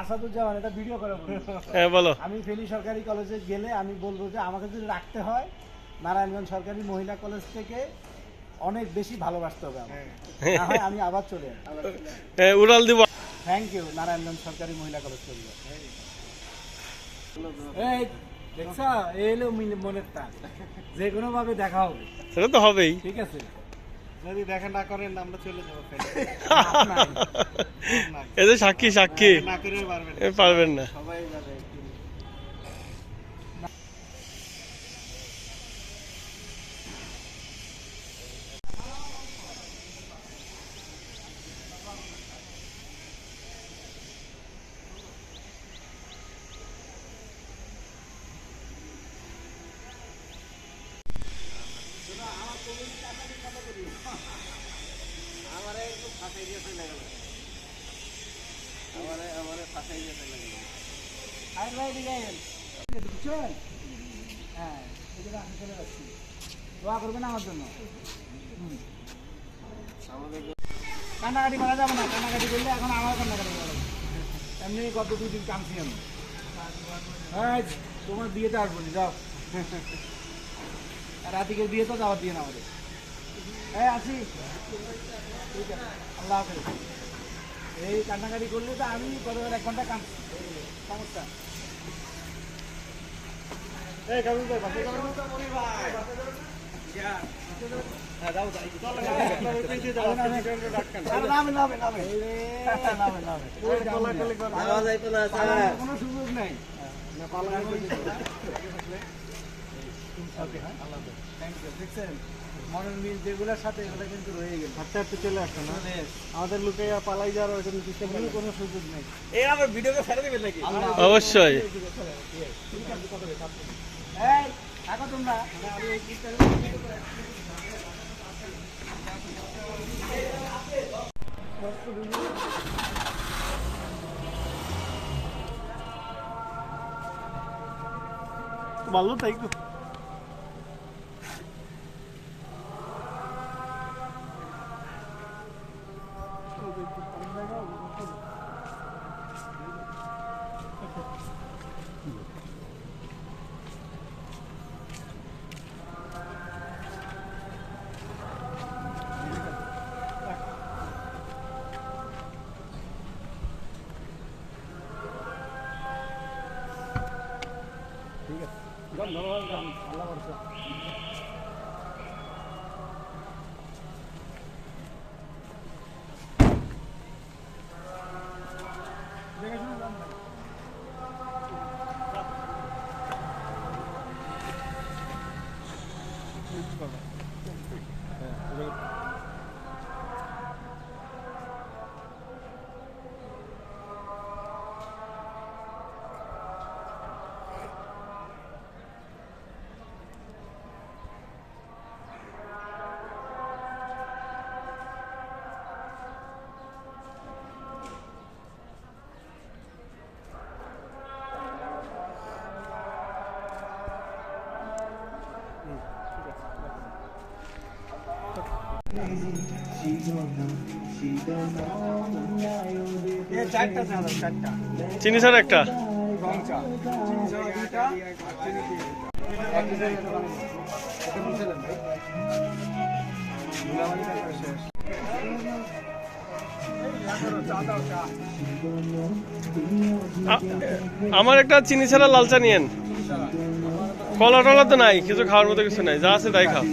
আসাদুজ্জামান, এটা ভিডিও করে বলবো। হ্যাঁ বলো। আমি ফেনী সরকারি কলেজে গেলে আমি বলবো যে আমাকে যদি রাখতে হয় নারায়ণগঞ্জ সরকারি মহিলা কলেজ থেকে অনেক বেশি ভালোবাসতে হবে আমাকে, না হয় আমি আবার চলে আসবো। উড়াল দিব। থ্যাংক ইউ নারায়ণগঞ্জ সরকারি মহিলা কলেজ থেকে। এই দেখছো, এই হলো মনের টান, যে কোনো ভাবে দেখা হবে। সেটা তো হবেই। ঠিক আছে, যদি দেখা না করেন আমরা চলে যাবো। এদের সাক্ষী সাক্ষী না করে পারবেন না। সবাই যাবে। দোয়া করবেন আমার জন্য। কান্নাকাটি করা যাবে না, কান্নাকাটি করলে এখন আমার কান্নাকাটি করা যাবে। এমনি গত 2 দিন কামছি আমি। তোমার বিয়েতে আসবো নি, যাও। রাতিকে বিয়ে তো যাওয়ার দিয়ে না আমাদের। হ্যাঁ আসি, ঠিক আছে, আল্লাহ হাফেজ। এই কান্নাকাটি করলে তো আমি গত 1 ঘন্টা কাঁদছি, সমস্যা। এই কামিল ভাই, বাসে যাবেন না? ভাই হ্যাঁ যাও যাই। চল না, আপনার ওই পেজে যাও। আরে নামে নামে নামে। নামে নামে। ওই কোলাকুলি করবে। আওয়াজ আইতো না স্যার। কোনো সুযোগ নাই। না পালা করতে। ওকে হ্যাঁ, আল্লাহ হাফেজ। Thank you. দেখছেন মনের মিল যেগুলোর সাথে এগুলো কিন্তু রয়ে গেল। হাঁটতে হাঁটতে চলে আসছে না, আমাদের লোকে পালাই যাওয়ার ওরকম সিস্টেম কোনো সুযোগ নেই। এই আবার ভিডিওকে ছেড়ে দিবেন নাকি? অবশ্যই। ঠিক আছে, কথা বলি। এই থাকো তোমরা, আমি এই কিটা ভালো তাই তো। ঠিক আছে, ধন্যবাদ, আল্লাহ ভরসা। চিনি স্যার একটা। আমার একটা চিনি ছাড়া লাল চা নিয়েন। কলা টলা তো নাই, কিছু খাওয়ার মতো কিছু নাই, যা আছে তাই খাও।